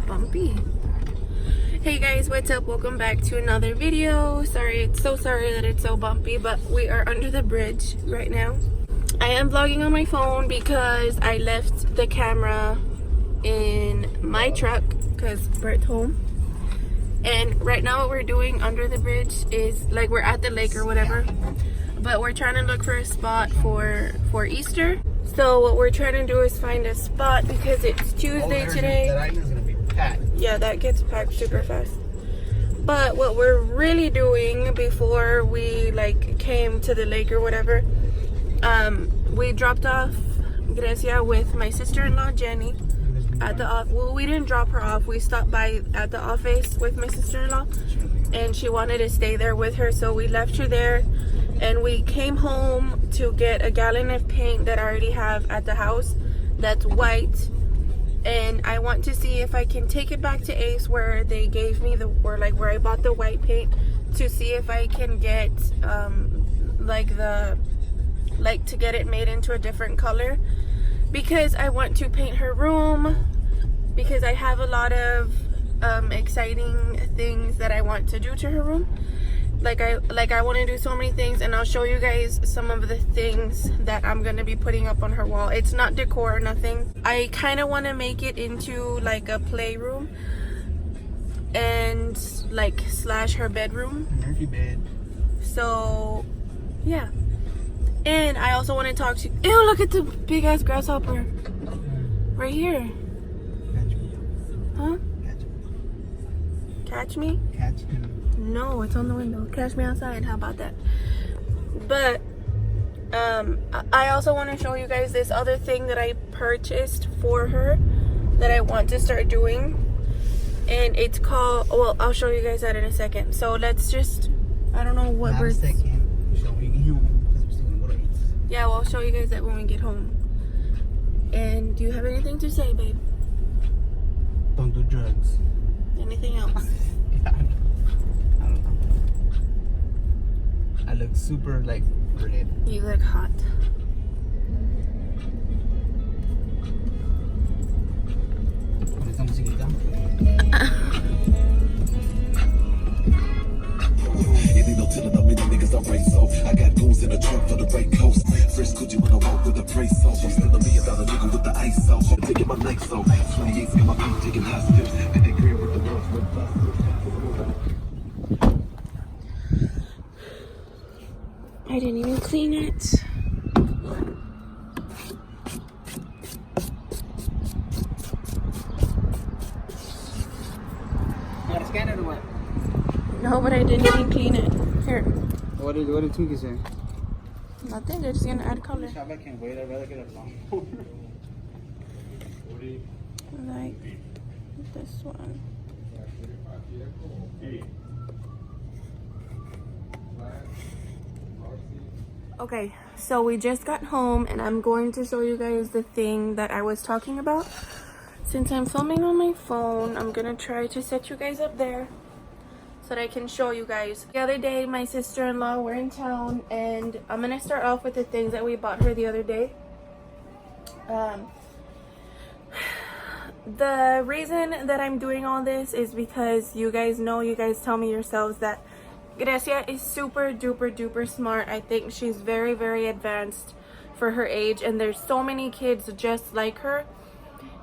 bumpy. Hey guys, what's up? Welcome back to another video. Sorry that it's so bumpy, but we are under the bridge right now. I am vlogging on my phone because I left the camera in my truck because Bert's home. And right now what we're doing under the bridge is like we're at the lake or whatever, but we're trying to look for a spot for Easter. So what we're trying to do is find a spot because it's Tuesday today. That island's gonna be packed. Yeah, that gets packed super fast. But what we're really doing before we like came to the lake or whatever, we dropped off Grecia with my sister-in-law Jenny at the office. Well, we didn't drop her off. We stopped by at the office with my sister-in-law, and she wanted to stay there with her, so we left her there. And we came home to get a gallon of paint that I already have at the house that's white. And I want to see if I can take it back to Ace where they gave me where I bought the white paint, to see if I can get to get it made into a different color, because I want to paint her room, because I have a lot of exciting things that I want to do to her room. I want to do so many things, and I'll show you guys some of the things that I'm gonna be putting up on her wall. It's not decor or nothing. I kind of want to make it into like a playroom and slash her bedroom. Murphy bed. So yeah. And I also want to talk to you. Ew, look at the big ass grasshopper right here. Catch me. Huh? Catch Catch me. me? Catch him. No, it's on the window. Catch me outside. How about that? But I also want to show you guys this other thing that I purchased for her that I want to start doing. And it's called, well, I'll show you guys that in a second. So let's just, I don't know what we're... Yeah, well, I'll show you guys that when we get home. And do you have anything to say, babe? Don't do drugs. Anything else? I don't know. I look super red. You look hot. ¿Con esta musiquita? I got goons in the trunk for the right coast. Fresh coochie when I walk with the price off. I'm still $1 million nigga with the ice off. Taking my nights off. 28's got my feet taking high steps. And they green with the girls with buses. I didn't even clean it. You gotta scan it or what? No, but I didn't even clean it. Here. What did Twinkie say? Nothing, they're just gonna add color. I can't wait, I'd rather get it long. Like this one. Okay, so we just got home and I'm going to show you guys the thing that I was talking about. Since I'm filming on my phone, I'm gonna try to set you guys up there so that I can show you guys. The other day, my sister-in-law were in town, and I'm gonna start off with the things that we bought her the other day. The reason that I'm doing all this is because you guys tell me yourselves that Grecia is super duper duper smart. I think she's very, very advanced for her age, and there's so many kids just like her.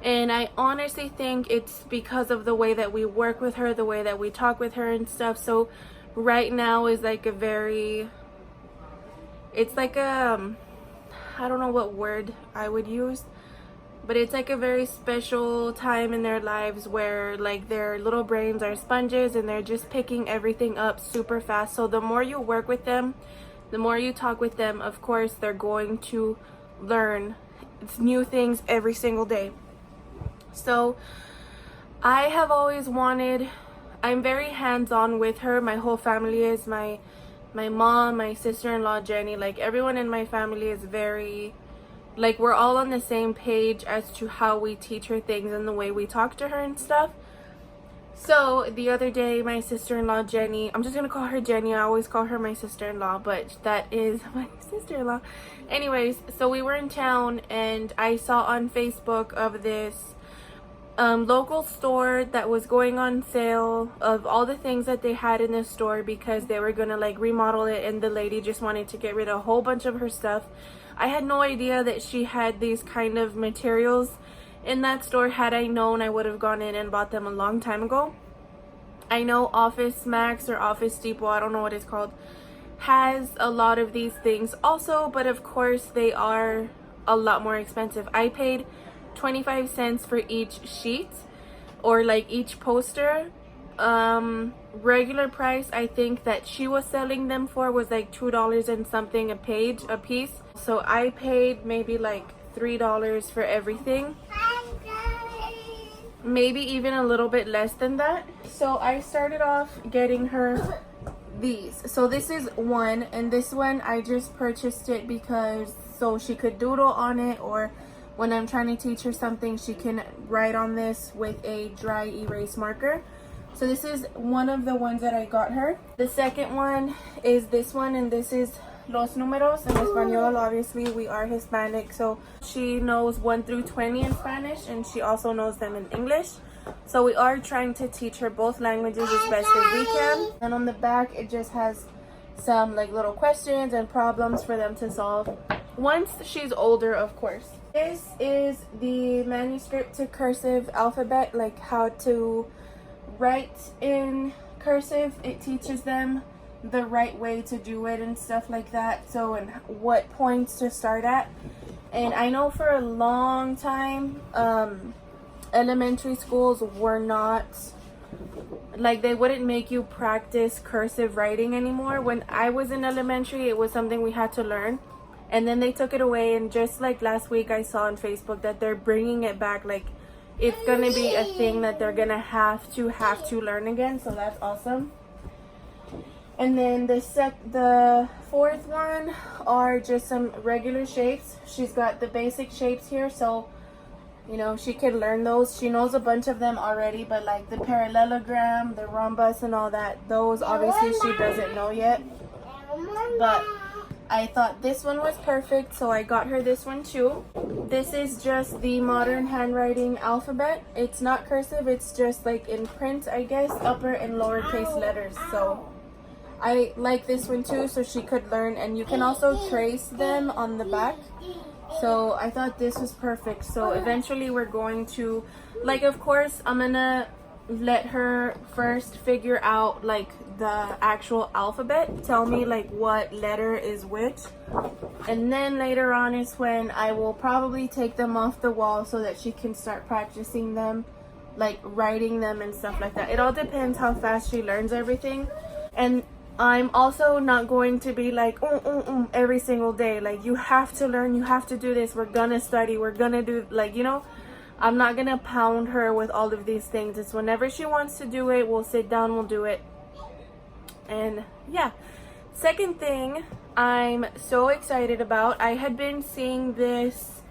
And I honestly think it's because of the way that we work with her, the way that we talk with her and stuff. So right now is like a very, it's like a, I don't know what word I would use, but it's like a very special time in their lives where like their little brains are sponges and they're just picking everything up super fast. So the more you work with them, the more you talk with them, of course, they're going to learn new things every single day. So I have always wanted, I'm very hands-on with her. My whole family is, my mom, my sister-in-law Jenny, like everyone in my family is very, like we're all on the same page as to how we teach her things and the way we talk to her and stuff. So the other day, my sister-in-law Jenny, I'm just gonna call her Jenny, I always call her my sister-in-law, but that is my sister-in-law. Anyways, so we were in town and I saw on Facebook of this local store that was going on sale of all the things that they had in the store because they were gonna like remodel it, and the lady just wanted to get rid of a whole bunch of her stuff. I had no idea that she had these kind of materials in that store. Had I known, I would have gone in and bought them a long time ago. I know Office Max or Office Depot, I don't know what it's called, has a lot of these things also, but of course they are a lot more expensive. I paid 25 cents for each sheet, or like each poster. Regular price I think that she was selling them for was like $2 and something a piece. So I paid maybe like $3 for everything, maybe even a little bit less than that. So I started off getting her these. So this is one, and this one I just purchased it because so she could doodle on it, or when I'm trying to teach her something she can write on this with a dry erase marker. So this is one of the ones that I got her. The second one is this one, and this is los números in Espanol. Obviously we are Hispanic, so she knows 1 through 20 in Spanish, and she also knows them in English. So we are trying to teach her both languages as best as we can. And on the back it just has some like little questions and problems for them to solve once she's older, of course. This is the manuscript to cursive alphabet, like how to write in cursive. It teaches them the right way to do it and stuff like that, so and what points to start at. And I know for a long time elementary schools were not like, they wouldn't make you practice cursive writing anymore. When I was in elementary it was something we had to learn, and then they took it away, and just like last week I saw on Facebook that they're bringing it back. Like it's gonna be a thing that they're gonna have to learn again, so that's awesome. And then the fourth one are just some regular shapes. She's got the basic shapes here, so you know she can learn those. She knows a bunch of them already, but like the parallelogram, the rhombus and all that, those obviously she doesn't know yet. But I thought this one was perfect, so I got her this one too. This is just the modern handwriting alphabet. It's not cursive, it's just like in print, I guess, upper and lowercase letters. So I like this one too, so she could learn, and you can also trace them on the back. So I thought this was perfect. So eventually we're going to, like, of course I'm gonna let her first figure out like the actual alphabet, tell me like what letter is which, and then later on is when I will probably take them off the wall so that she can start practicing them, like writing them and stuff like that. It all depends how fast she learns everything. And I'm also not going to be like every single day, like you have to learn, you have to do this, we're gonna study, we're gonna do, like, you know, I'm not gonna pound her with all of these things. It's whenever she wants to do it, we'll sit down, we'll do it. And yeah, second thing I'm so excited about, I had been seeing this,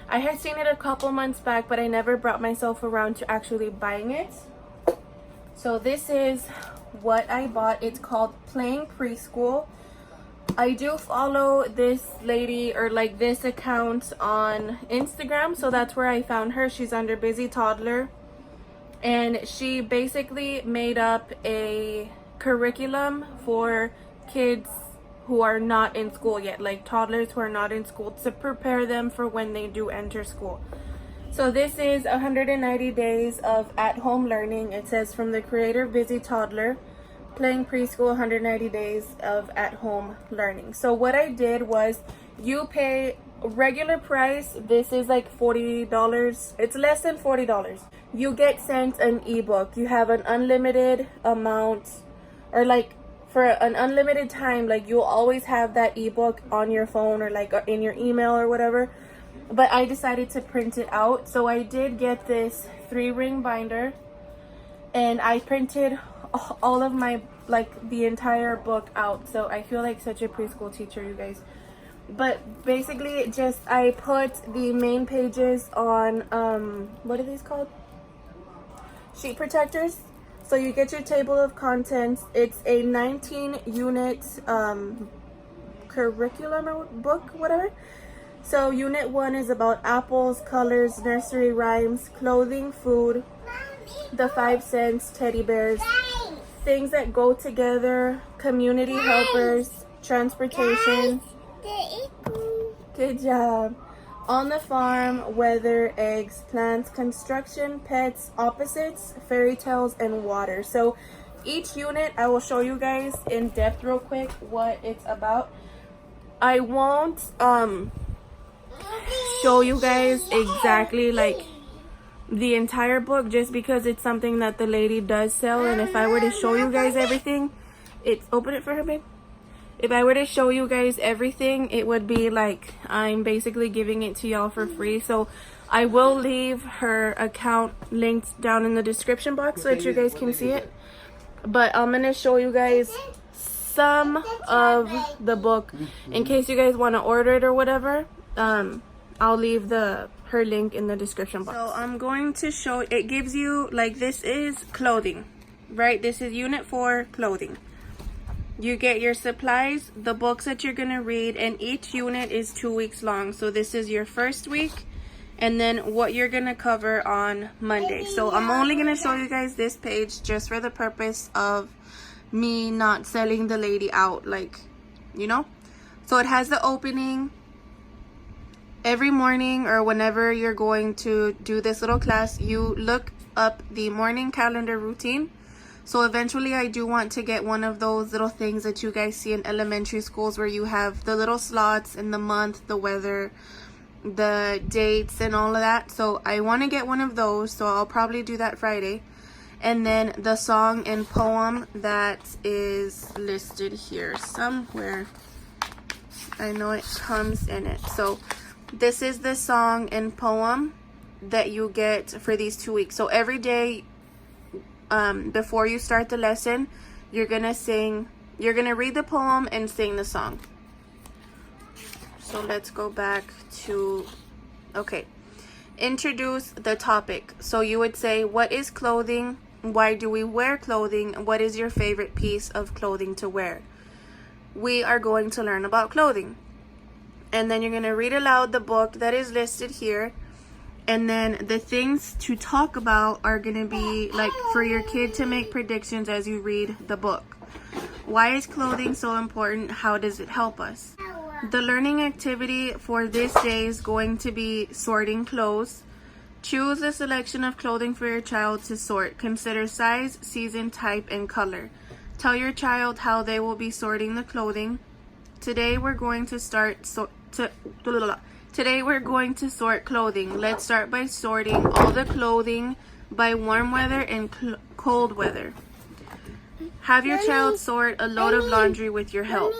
I had seen it a couple months back, but I never brought myself around to actually buying it. So this is what I bought. It's called Playing Preschool. I do follow this lady, or like this account, on Instagram, so that's where I found her. She's under Busy Toddler, and she basically made up a curriculum for kids who are not in school yet, like toddlers who are not in school, to prepare them for when they do enter school. So this is 190 days of at-home learning. It says, from the creator of Busy Toddler, Playing Preschool, 190 days of at-home learning. So what I did was, you pay regular price, this is like $40, it's less than $40. You get sent an ebook. You have an unlimited amount, or like for an unlimited time, like you'll always have that ebook on your phone, or like in your email or whatever. But I decided to print it out, so I did get this 3-ring binder, and I printed all of my, like, the entire book out. So I feel like such a preschool teacher, you guys. But basically, just I put the main pages on what are these called, sheet protectors. So you get your table of contents. It's a 19 unit curriculum or book, whatever. So unit 1 is about apples, colors, nursery rhymes, clothing, food, the 5 cents, teddy bears, things that go together, community helpers, transportation. Good job. On the farm, weather, eggs, plants, construction, pets, opposites, fairy tales, and water. So each unit, I will show you guys in depth real quick what it's about. I won't show you guys exactly like the entire book, just because it's something that the lady does sell, and if I were to show you guys everything, open it for her, babe. If I were to show you guys everything, it would be like I'm basically giving it to y'all for free. So I will leave her account linked down in the description box so that you guys can see it. But I'm gonna show you guys some of the book in case you guys want to order it or whatever. I'll leave her link in the description box. So I'm going to show, it gives you, like, this is clothing, right? This is unit 4, clothing. You get your supplies, the books that you're gonna read, and each unit is 2 weeks long. So this is your first week, and then what you're gonna cover on Monday. So I'm only gonna show you guys this page just for the purpose of me not selling the lady out, like, you know. So it has the opening. Every morning or whenever you're going to do this little class, you look up the morning calendar routine. So eventually I do want to get one of those little things that you guys see in elementary schools where you have the little slots in the month, the weather, the dates, and all of that. So I want to get one of those, so I'll probably do that Friday. And then the song and poem that is listed here somewhere. I know it comes in it. So this is the song and poem that you get for these 2 weeks. So every day before you start the lesson, you're gonna read the poem and sing the song. So let's go back to, okay. Introduce the topic. So you would say, what is clothing? Why do we wear clothing? What is your favorite piece of clothing to wear? We are going to learn about clothing. And then you're going to read aloud the book that is listed here. And then the things to talk about are going to be like for your kid to make predictions as you read the book. Why is clothing so important? How does it help us? The learning activity for this day is going to be sorting clothes. Choose a selection of clothing for your child to sort. Consider size, season, type, and color. Tell your child how they will be sorting the clothing. Today we're going to sort clothing. Let's start by sorting all the clothing by warm weather and cold weather. Have your child sort a load of laundry with your help.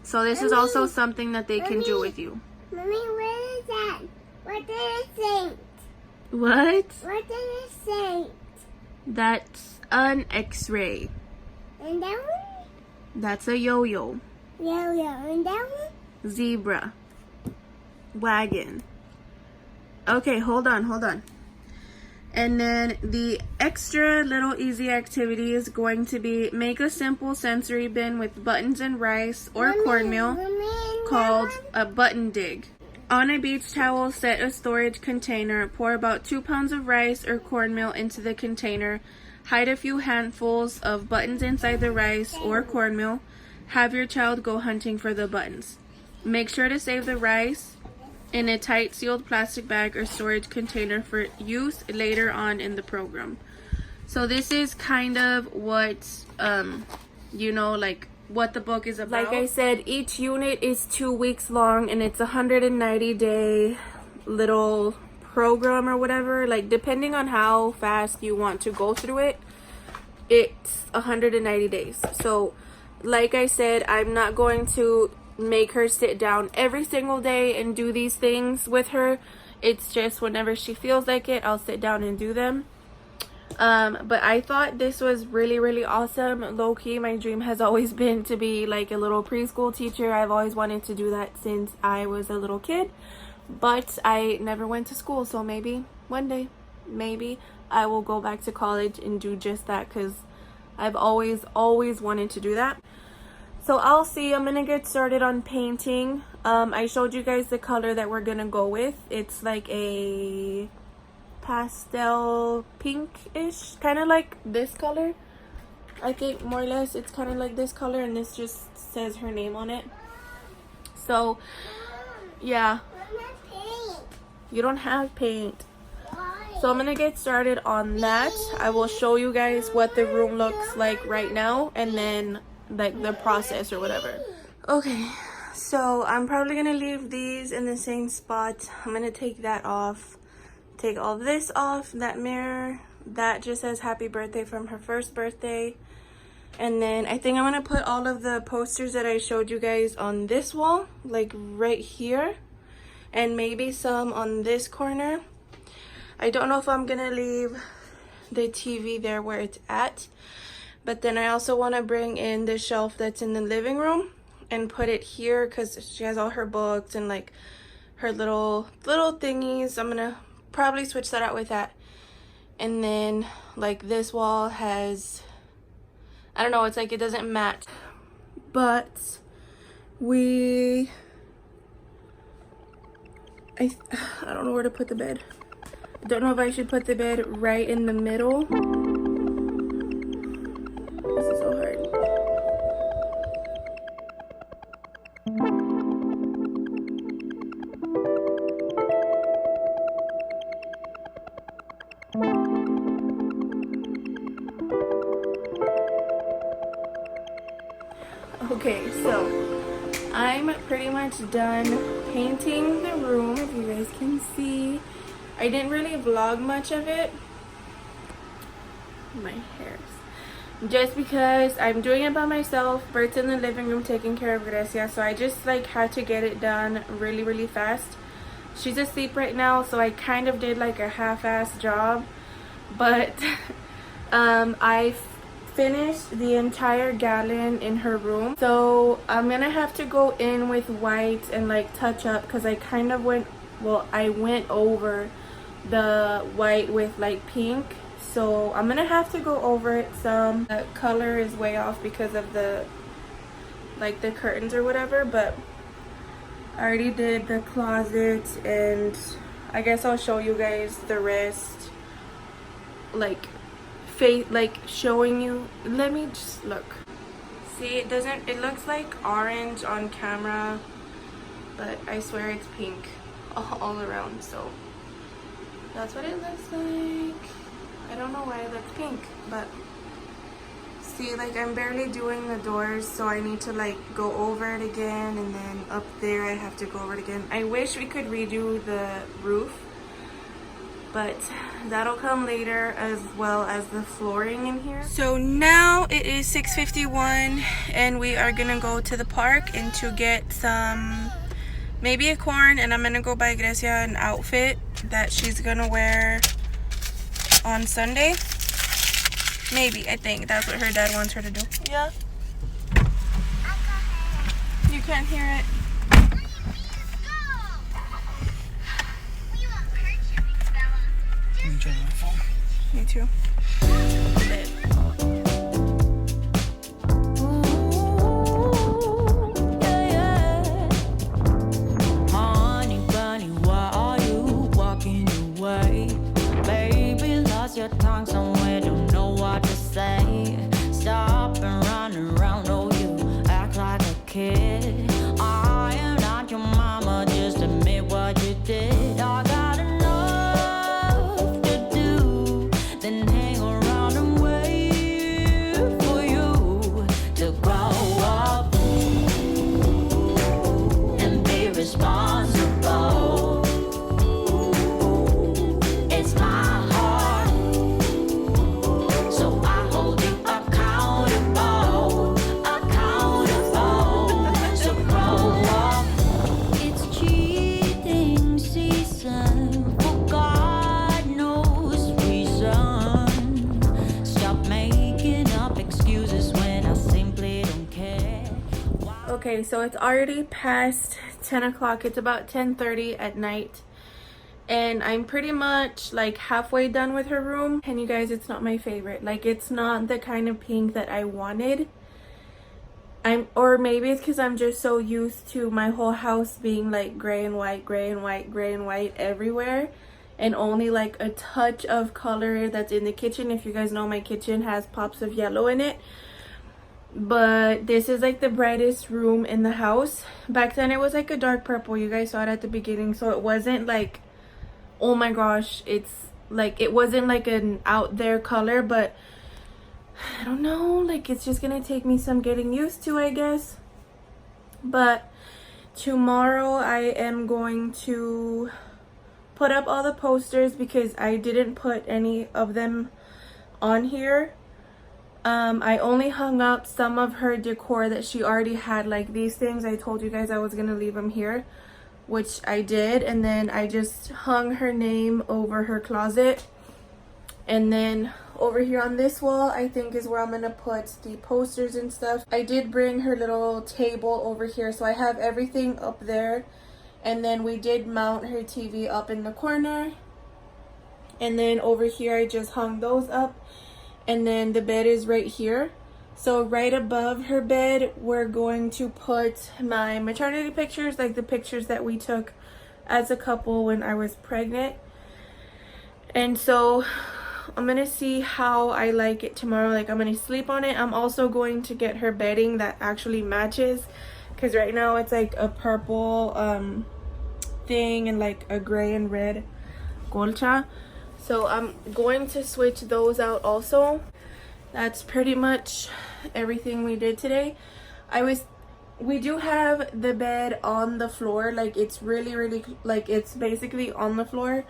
So this is also something that they can do with you. Mommy, what is that? What did it say? What? What did it say? That's an X-ray. And that one? That's a yo-yo. Yo-yo. And that one? Zebra. Wagon. Okay, hold on. And then the extra little easy activity is going to be make a simple sensory bin with buttons and rice or cornmeal called a button dig. On a beach towel, set a storage container. Pour about 2 pounds of rice or cornmeal into the container. Hide a few handfuls of buttons inside the rice or cornmeal. Have your child go hunting for the buttons. Make sure to save the rice in a tight sealed plastic bag or storage container for use later on in the program. So this is kind of what, like what the book is about. Like I said, each unit is 2 weeks long and it's a 190-day little program or whatever. Like depending on how fast you want to go through it, it's 190 days. So like I said, I'm not going to make her sit down every single day and do these things with her. It's just whenever she feels like it, I'll sit down and do them. But I thought this was really, really awesome. Low-key, my dream has always been to be like a little preschool teacher. I've always wanted to do that since I was a little kid, but I never went to school. So maybe one day, maybe I will go back to college and do just that, because I've always wanted to do that. So I'll see. I'm gonna get started on painting. I showed you guys the color that we're gonna go with. It's like a pastel pink-ish, kind of like this color. I think more or less it's kind of like this color, and this just says her name on it. So yeah, you don't have paint. So I'm gonna get started on that. I will show you guys what the room looks like right now, and then like the process or whatever. Okay, so I'm probably gonna leave these in the same spot. I'm gonna take that off, take all this off, that mirror that just says happy birthday from her first birthday. And then I think I'm gonna put all of the posters that I showed you guys on this wall, like right here, and maybe some on this corner. I don't know if I'm gonna leave the TV there where it's at, but then I also want to bring in the shelf that's in the living room and put it here because she has all her books and like her little thingies. I'm gonna probably switch that out with that. And then like this wall has, I don't know, it's like it doesn't match, but I don't know where to put the bed. I don't know if I should put the bed right in the middle. This is so hard. Okay, so I'm pretty much done painting the room, if you guys can see. I didn't really vlog much of it. My hairs. Just because I'm doing it by myself. Bert's in the living room taking care of Grecia, so I just like had to get it done really fast. She's asleep right now, so I kind of did like a half-ass job, but I finished the entire gallon in her room. So I'm gonna have to go in with white and like touch up, because I kind of went over the white with like pink, so I'm gonna have to go over it some. The color is way off because of the like the curtains or whatever, but I already did the closet, and I guess I'll show you guys the rest, like showing you. Let me just look. See, it looks like orange on camera, but I swear it's pink all around. So that's what it looks like. I don't know why it looks pink, but see, like I'm barely doing the doors, so I need to like go over it again, and then up there I have to go over it again. I wish we could redo the roof, but that'll come later, as well as the flooring in here. So now it is 6:51 and we are gonna go to the park and to get some, maybe a corn, and I'm gonna go buy Grecia an outfit that she's gonna wear on Sunday. Maybe, I think that's what her dad wants her to do. Yeah? You can't hear it. Me too. Honey bunny, why are you walking away? Baby, lost your tongue somewhere, don't know what to say. Stop and run around, oh you act like a kid. I am not your mama, just admit what you did. I got enough to do than hang around and wait for you to grow up and be responsible. It's my heart, so I hold you accountable, so grow up. It's cheating season, for God knows reason. Stop making up excuses when I simply don't care. Okay, so it's already past 10 o'clock. It's about 10:30 at night. And I'm pretty much like halfway done with her room. And you guys, it's not my favorite. Like, it's not the kind of pink that I wanted. or maybe it's because I'm just so used to my whole house being like gray and white, gray and white, gray and white everywhere, and only like a touch of color that's in the kitchen. If you guys know, my kitchen has pops of yellow in it, but this is like the brightest room in the house. Back then it was like a dark purple, you guys saw it at the beginning, so it wasn't like, oh my gosh, it's like, it wasn't like an out there color, but I don't know, like it's just gonna take me some getting used to, I guess. But tomorrow I am going to put up all the posters because I didn't put any of them on here. I only hung up some of her decor that she already had, like these things. I told you guys I was gonna leave them here, which I did, and then I just hung her name over her closet. And then over here on this wall, I think is where I'm gonna put the posters and stuff. I did bring her little table over here, so I have everything up there. And then we did mount her TV up in the corner. And then over here, I just hung those up. And then the bed is right here. So right above her bed, we're going to put my maternity pictures, like the pictures that we took as a couple when I was pregnant. And so I'm gonna see how I like it tomorrow. Like, I'm gonna sleep on it. I'm also going to get her bedding that actually matches, because right now it's like a purple thing and like a gray and red colcha. So I'm going to switch those out also. That's pretty much everything we did today. We do have the bed on the floor, like it's really like it's basically on the floor,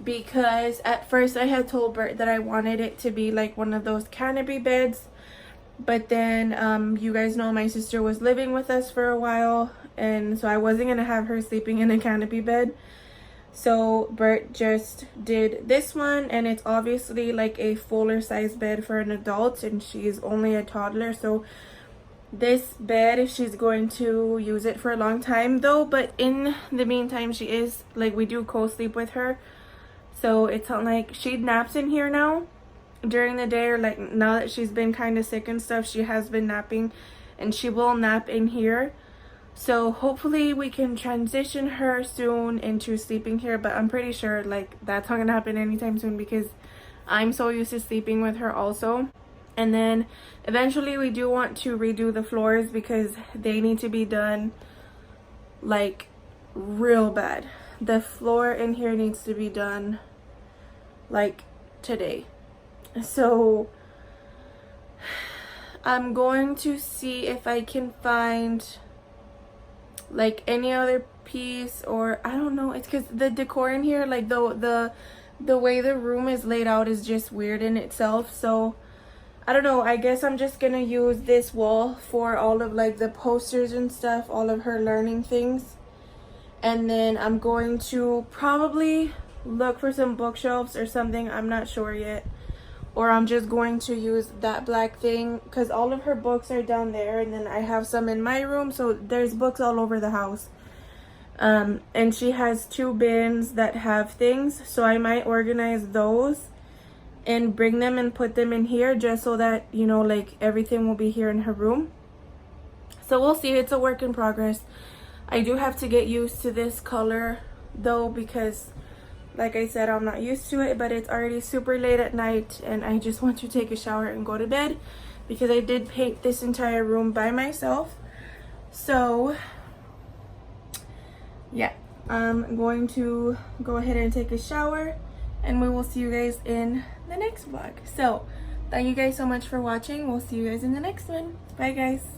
because at first I had told Bert that I wanted it to be like one of those canopy beds, but then you guys know my sister was living with us for a while, and so I wasn't gonna have her sleeping in a canopy bed. So Bert just did this one, and it's obviously like a fuller size bed for an adult, and she's only a toddler. So this bed, she's going to use it for a long time though, but in the meantime, she is like, we do co-sleep with her. So it's not like she naps in here now during the day, or like now that she's been kind of sick and stuff, she has been napping, and she will nap in here. So hopefully we can transition her soon into sleeping here, but I'm pretty sure like that's not gonna happen anytime soon because I'm so used to sleeping with her also. And then eventually we do want to redo the floors because they need to be done like real bad. The floor in here needs to be done like today. So I'm going to see if I can find like any other piece, or I don't know, it's because the decor in here, like the way the room is laid out is just weird in itself. So I don't know, I guess I'm just gonna use this wall for all of like the posters and stuff, all of her learning things. And then I'm going to probably look for some bookshelves or something, I'm not sure yet. Or I'm just going to use that black thing because all of her books are down there, and then I have some in my room, so there's books all over the house. And she has 2 bins that have things, so I might organize those and bring them and put them in here just so that, you know, like everything will be here in her room. So we'll see, it's a work in progress. I do have to get used to this color though, because like I said, I'm not used to it, but it's already super late at night and I just want to take a shower and go to bed because I did paint this entire room by myself. So yeah, I'm going to go ahead and take a shower and we will see you guys in the next vlog. So thank you guys so much for watching. We'll see you guys in the next one. Bye guys.